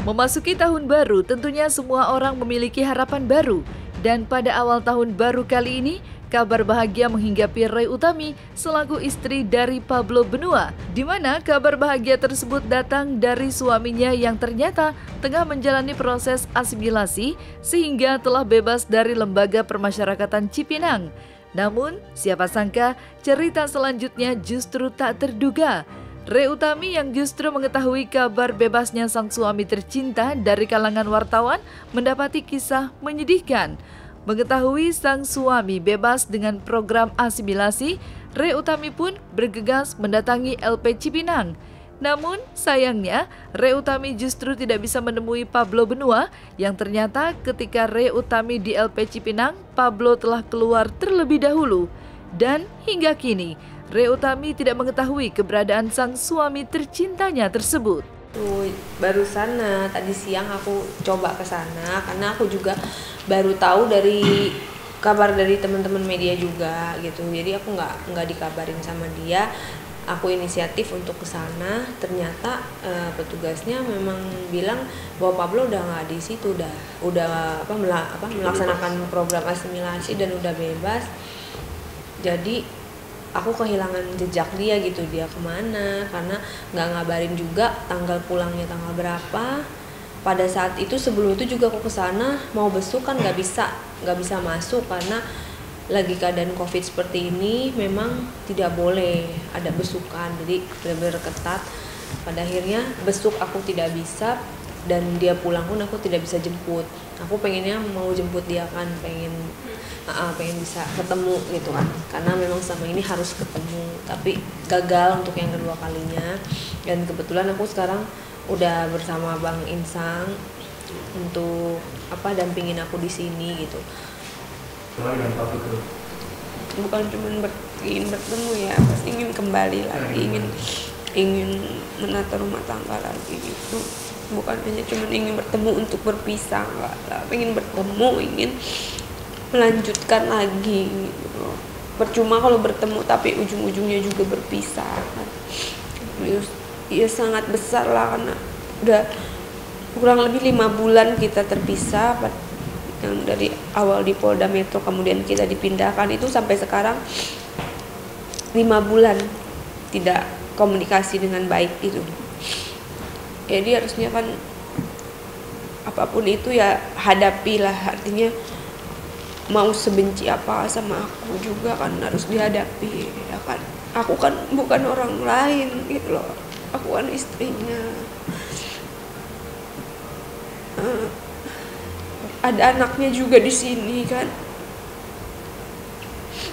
Memasuki tahun baru, tentunya semua orang memiliki harapan baru. Dan pada awal tahun baru kali ini, kabar bahagia menghinggapi Ray Utami selaku istri dari Pablo Benua, di mana kabar bahagia tersebut datang dari suaminya yang ternyata tengah menjalani proses asimilasi sehingga telah bebas dari Lembaga Permasyarakatan Cipinang. Namun, siapa sangka cerita selanjutnya justru tak terduga. Ray Utami yang justru mengetahui kabar bebasnya sang suami tercinta dari kalangan wartawan mendapati kisah menyedihkan. Mengetahui sang suami bebas dengan program asimilasi, Ray Utami pun bergegas mendatangi LP Cipinang. Namun sayangnya Ray Utami justru tidak bisa menemui Pablo Benua yang ternyata ketika Ray Utami di LP Cipinang, Pablo telah keluar terlebih dahulu. Dan hingga kini Ray Utami tidak mengetahui keberadaan sang suami tercintanya tersebut. Barusan tadi siang aku coba ke sana karena aku juga baru tahu dari kabar dari teman-teman media juga gitu. Jadi aku nggak dikabarin sama dia. Aku inisiatif untuk ke sana. Ternyata petugasnya memang bilang bahwa Pablo udah nggak di situ, udah melaksanakan program asimilasi dan udah bebas. Jadi aku kehilangan jejak dia gitu, dia kemana, karena nggak ngabarin juga tanggal pulangnya tanggal berapa. Pada saat itu sebelum itu juga aku kesana mau besuk kan nggak bisa masuk karena lagi keadaan COVID seperti ini, memang tidak boleh ada besukan, jadi benar-benar ketat. Pada akhirnya besuk aku tidak bisa dan dia pulang pun aku tidak bisa jemput. Aku pengennya mau jemput dia kan, pengen bisa ketemu gitu kan, karena memang selama ini harus ketemu, tapi gagal untuk yang kedua kalinya. Dan kebetulan aku sekarang udah bersama Bang Insang untuk dampingin aku di sini gitu. Bukan cuma ingin bertemu ya, pasti ingin kembali lagi, ingin menata rumah tangga lagi gitu. Bukan hanya cuma ingin bertemu untuk berpisah, enggak lah, ingin bertemu, ingin melanjutkan lagi gitu. Percuma kalau bertemu tapi ujung-ujungnya juga berpisah kan. Ya sangat besar lah, karena udah kurang lebih 5 bulan kita terpisah, yang dari awal di Polda Metro kemudian kita dipindahkan, itu sampai sekarang 5 bulan tidak komunikasi dengan baik itu. Jadi harusnya kan apapun itu ya hadapilah, artinya mau sebenci apa sama aku juga kan harus dihadapi ya kan. Aku kan bukan orang lain gitu loh, aku kan istrinya. Ada anaknya juga di sini kan.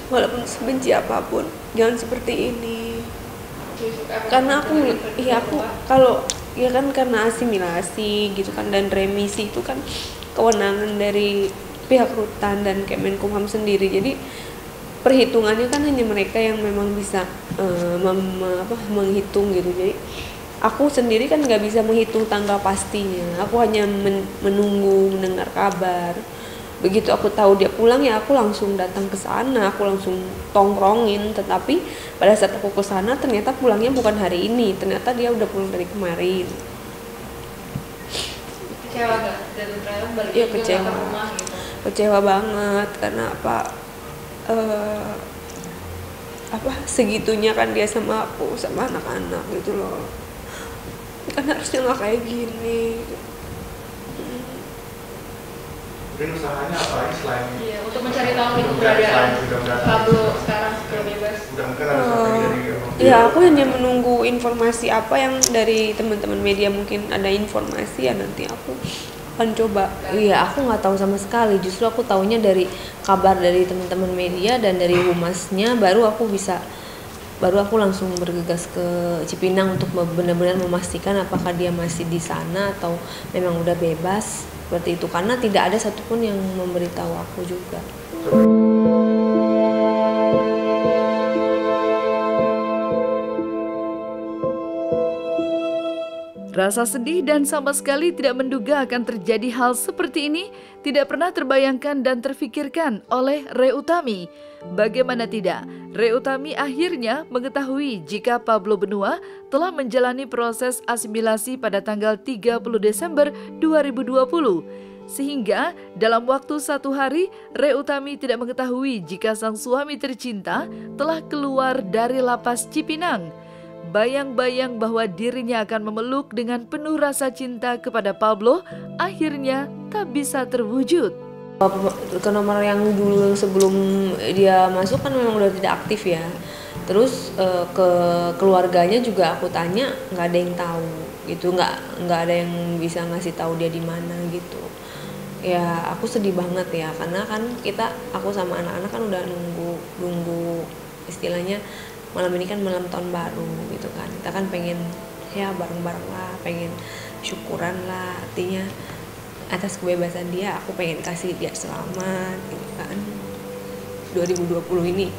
Walaupun sebenci apapun jangan seperti ini. Karena aku kalau ya kan karena asimilasi gitu kan, dan remisi itu kan kewenangan dari pihak rutan dan Kemenkumham sendiri. Jadi perhitungannya kan hanya mereka yang memang bisa menghitung gitu. Jadi aku sendiri kan nggak bisa menghitung tanggal pastinya. Aku hanya menunggu, mendengar kabar. Begitu aku tahu dia pulang ya aku langsung datang ke sana, aku langsung tongkrongin. Tetapi pada saat aku ke sana ternyata pulangnya bukan hari ini, ternyata dia udah pulang dari kemarin. Kecewa gak? Dan ternyata balik ya, juga ke rumah gitu. Kecewa banget karena segitunya kan dia sama aku, sama anak-anak gitu loh. Kan harusnya nggak kayak gini. Mungkin usahanya apa lagi selain untuk mencari tahu keberadaan Pablo sekarang sudah bebas. Aku hanya menunggu informasi apa yang dari teman-teman media, mungkin ada informasi ya nanti aku akan coba. Iya, aku nggak tahu sama sekali. Justru aku taunya dari kabar dari teman-teman media dan dari humasnya, baru aku langsung bergegas ke Cipinang untuk benar-benar memastikan apakah dia masih di sana atau memang udah bebas seperti itu, karena tidak ada satupun yang memberitahu aku juga. Rasa sedih dan sama sekali tidak menduga akan terjadi hal seperti ini tidak pernah terbayangkan dan terfikirkan oleh Ray Utami. Bagaimana tidak, Ray Utami akhirnya mengetahui jika Pablo Benua telah menjalani proses asimilasi pada tanggal 30 Desember 2020. Sehingga dalam waktu 1 hari, Ray Utami tidak mengetahui jika sang suami tercinta telah keluar dari lapas Cipinang. Bayang-bayang bahwa dirinya akan memeluk dengan penuh rasa cinta kepada Pablo akhirnya tak bisa terwujud. Ke nomor yang dulu sebelum dia masuk kan memang udah tidak aktif ya. Terus ke keluarganya juga aku tanya, nggak ada yang tahu gitu, nggak ada yang bisa ngasih tahu dia di mana gitu. Ya aku sedih banget ya, karena kan aku sama anak-anak kan udah nunggu istilahnya malam ini kan malam tahun baru gitu kan, kita kan pengen ya bareng-bareng lah, pengen syukuran lah, artinya atas kebebasan dia aku pengen kasih dia selamat gitu kan, 2020 ini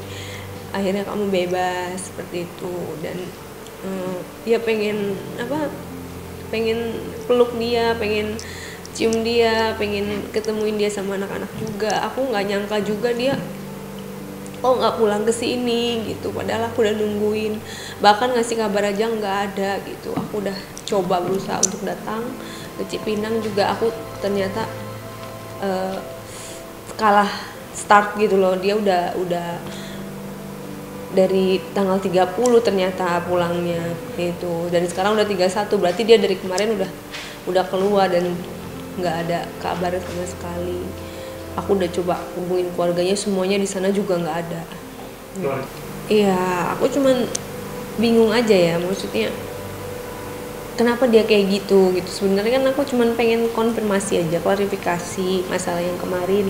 akhirnya kamu bebas seperti itu. Dan ya pengen peluk dia, pengen cium dia, pengen ketemuin dia sama anak-anak juga. Aku nggak nyangka juga dia nggak pulang ke sini gitu, padahal aku udah nungguin, bahkan ngasih kabar aja nggak ada gitu. Aku udah coba berusaha untuk datang ke Cipinang juga, aku ternyata kalah start gitu loh. Dia udah dari tanggal 30 ternyata pulangnya itu, dan sekarang udah 31, berarti dia dari kemarin udah keluar dan nggak ada kabar sama sekali. Aku udah coba hubungin keluarganya, semuanya di sana juga nggak ada. Iya, aku cuman bingung aja ya, maksudnya kenapa dia kayak gitu. Sebenarnya kan aku cuman pengen konfirmasi aja, klarifikasi masalah yang kemarin.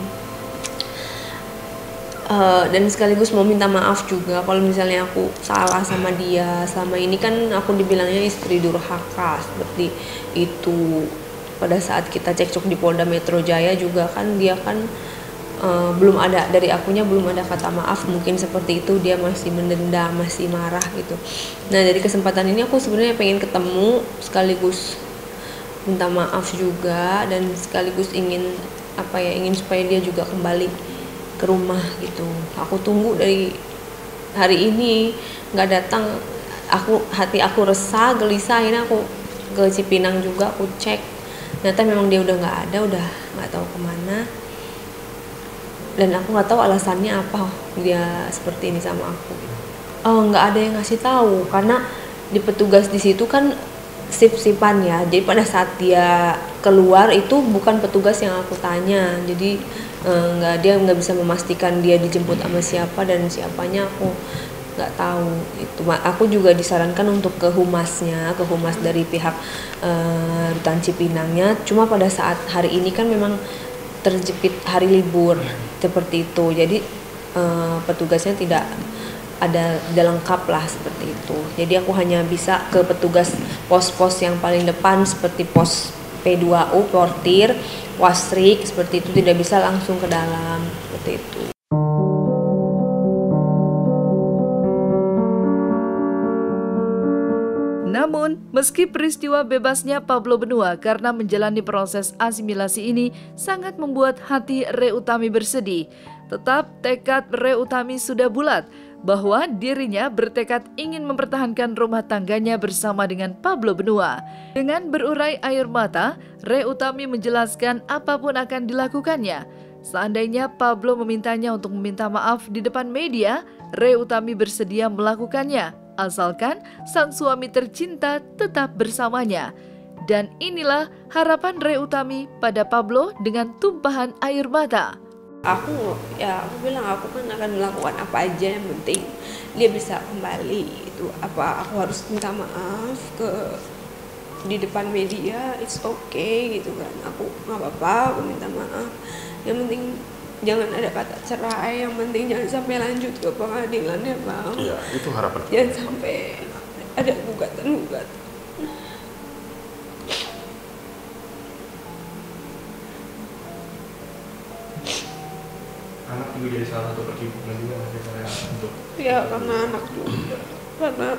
Dan sekaligus mau minta maaf juga kalau misalnya aku salah sama dia. Selama ini kan aku dibilangnya istri durhaka seperti itu. Pada saat kita cekcok di Polda Metro Jaya juga kan dia kan belum ada, dari akunya belum ada kata maaf, mungkin seperti itu, dia masih mendendam, masih marah gitu. Nah dari kesempatan ini aku sebenarnya pengen ketemu, sekaligus minta maaf juga, dan sekaligus ingin supaya dia juga kembali ke rumah gitu. Aku tunggu dari hari ini nggak datang, hati aku resah, gelisah. Akhirnya aku ke Cipinang juga, aku cek. Ternyata memang dia udah nggak ada, udah nggak tahu kemana. Dan aku nggak tahu alasannya apa dia seperti ini sama aku. Nggak ada yang ngasih tahu, karena di petugas di situ kan sip-sipan ya. Jadi pada saat dia keluar itu bukan petugas yang aku tanya. Jadi dia nggak bisa memastikan dia dijemput sama siapa, dan siapanya aku nggak tahu. Itu aku juga disarankan untuk ke humasnya, ke humas dari pihak Rutan Cipinangnya. Cuma pada saat hari ini kan memang terjepit hari libur seperti itu, jadi petugasnya tidak ada lengkap lah seperti itu. Jadi aku hanya bisa ke petugas pos-pos yang paling depan seperti pos P2U, portir, wasrik, seperti itu, tidak bisa langsung ke dalam seperti itu. Namun, meski peristiwa bebasnya Pablo Benua karena menjalani proses asimilasi ini sangat membuat hati Ray Utami bersedih, tetap tekad Ray Utami sudah bulat bahwa dirinya bertekad ingin mempertahankan rumah tangganya bersama dengan Pablo Benua. Dengan berurai air mata, Ray Utami menjelaskan apapun akan dilakukannya. Seandainya Pablo memintanya untuk meminta maaf di depan media, Ray Utami bersedia melakukannya, asalkan sang suami tercinta tetap bersamanya. Dan inilah harapan Ray Utami pada Pablo dengan tumpahan air mata. Aku bilang aku kan akan melakukan apa aja, yang penting dia bisa kembali. Itu apa aku harus minta maaf di depan media, it's okay gitu kan. Aku nggak apa-apa, aku minta maaf. Yang penting jangan ada kata cerai, yang penting jangan sampai lanjut ke pengadilan ya Bang. Iya, itu harapan. Jangan sampai ada gugatan. Anak juga jadi salah satu pertimbangan juga masih saya untuk. Ya karena anak juga, karena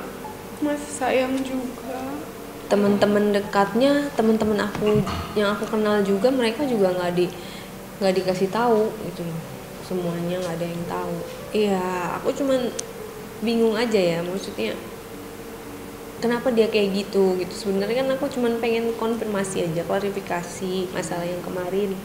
masih sayang juga. teman-teman dekatnya, teman-teman aku yang aku kenal juga, mereka juga nggak dikasih tahu gitu loh, semuanya nggak ada yang tahu. Iya, aku cuman bingung aja ya, maksudnya kenapa dia kayak gitu. Sebenarnya kan aku cuman pengen konfirmasi aja, klarifikasi masalah yang kemarin.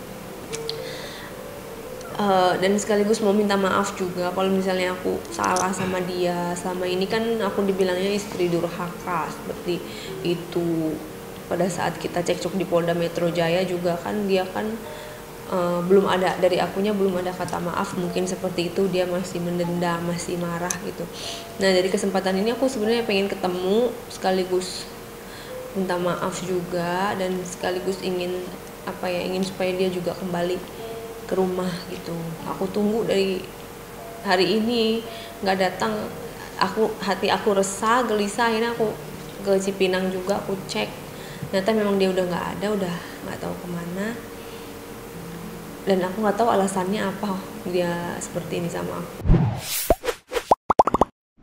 Dan sekaligus mau minta maaf juga kalau misalnya aku salah sama dia. Selama ini kan aku dibilangnya istri durhaka seperti itu. Pada saat kita cekcok di Polda Metro Jaya juga kan dia kan belum ada, dari akunya belum ada kata maaf, mungkin seperti itu, dia masih mendendam, masih marah gitu. Nah dari kesempatan ini aku sebenarnya pengen ketemu, sekaligus minta maaf juga, dan sekaligus ingin supaya dia juga kembali ke rumah gitu. Aku tunggu dari hari ini nggak datang, hati aku resah, gelisah. Akhirnya aku ke Cipinang juga, aku cek, ternyata memang dia udah nggak ada, udah nggak tahu kemana. Dan aku nggak tahu alasannya apa dia seperti ini sama aku.